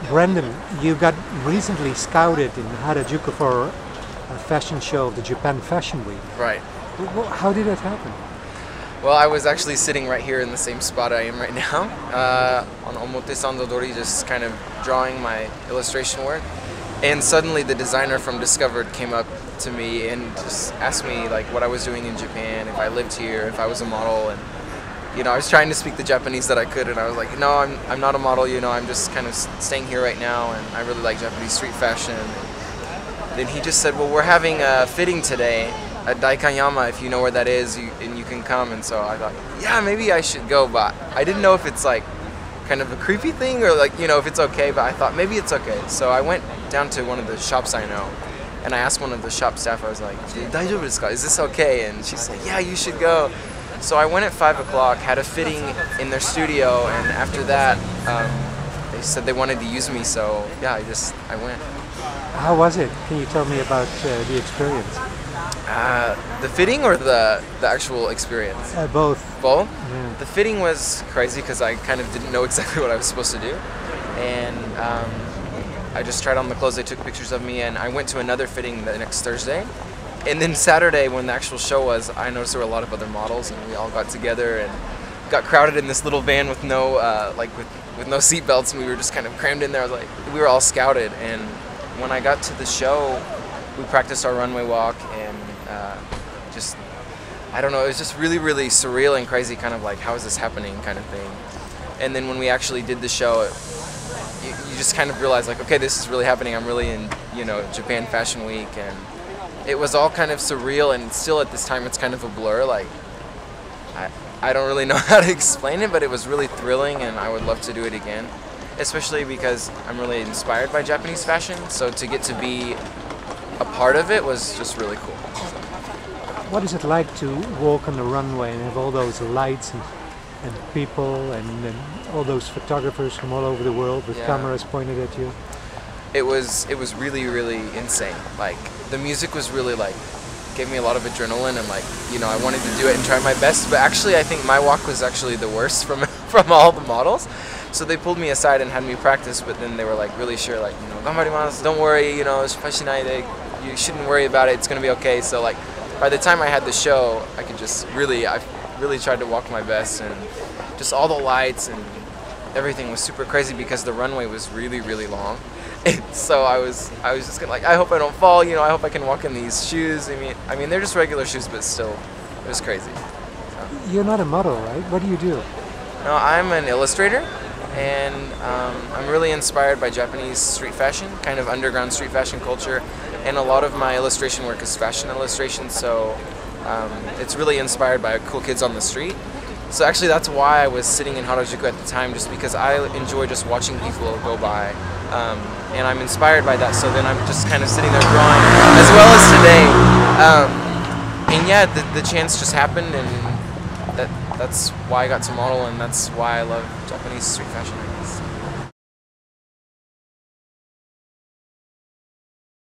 Brandon, you got recently scouted in Harajuku for a fashion show of the Japan Fashion Week. Right. How did that happen? Well, I was actually sitting right here in the same spot I am right now, on Omote-san Dodori, just kind of drawing my illustration work. And suddenly the designer from Discovered came up to me and just asked me like what I was doing in Japan, if I lived here, if I was a model. And you know, I was trying to speak the Japanese that I could, and I was like, no, I'm not a model, you know, I'm just kind of staying here right now, and I really like Japanese street fashion. And then he just said, well, we're having a fitting today at Daikanyama, if you know where that is, and you can come. And so I thought, yeah, maybe I should go, but I didn't know if it's like kind of a creepy thing or like, you know, if it's okay, but I thought maybe it's okay. So I went down to one of the shops I know, and I asked one of the shop staff, I was like, "Daijoubu desu ka? Is this okay?" And she said, yeah, you should go. So I went at 5 o'clock, had a fitting in their studio, and after that, they said they wanted to use me, so yeah, I went. How was it? Can you tell me about the experience? The fitting or the actual experience? Both. Both? Yeah. The fitting was crazy because I kind of didn't know exactly what I was supposed to do. And I just tried on the clothes, they took pictures of me, and I went to another fitting the next Thursday. And then Saturday, when the actual show was, I noticed there were a lot of other models, and we all got together and got crowded in this little van with no with no seat belts, and we were just kind of crammed in there. I was like, we were all scouted, and when I got to the show, we practiced our runway walk, and just, I don't know, it was just really, really surreal and crazy, kind of like, how is this happening kind of thing. And then when we actually did the show, you just kind of realize like, okay, this is really happening. I'm really in, you know, Japan Fashion Week, and it was all kind of surreal, and still at this time it's kind of a blur. Like, I don't really know how to explain it, but it was really thrilling, and I would love to do it again, especially because I'm really inspired by Japanese fashion, so to get to be a part of it was just really cool. What is it like to walk on the runway and have all those lights and people and all those photographers from all over the world with cameras pointed at you? It was really, really insane. Like, the music was really like, gave me a lot of adrenaline, and like, you know, I wanted to do it and try my best, but actually I think my walk was actually the worst from all the models. So they pulled me aside and had me practice, but then they were like really sure, like, you know, "Ganbarimasu, don't worry, you know, you shouldn't worry about it, it's gonna be okay." So like, by the time I had the show, I really tried to walk my best, and just all the lights and everything was super crazy because the runway was really, really long. And so I was just gonna, like, I hope I don't fall, you know, I hope I can walk in these shoes. I mean they're just regular shoes, but still, it was crazy. So. You're not a model, right? What do you do? No, I'm an illustrator, and I'm really inspired by Japanese street fashion, kind of underground street fashion culture, and a lot of my illustration work is fashion illustration, so it's really inspired by cool kids on the street. So actually that's why I was sitting in Harajuku at the time, just because I enjoy just watching people go by, and I'm inspired by that, so then I'm just kind of sitting there drawing, as well as today. And yeah, the chance just happened, and that's why I got to model, and that's why I love Japanese street fashion, I guess.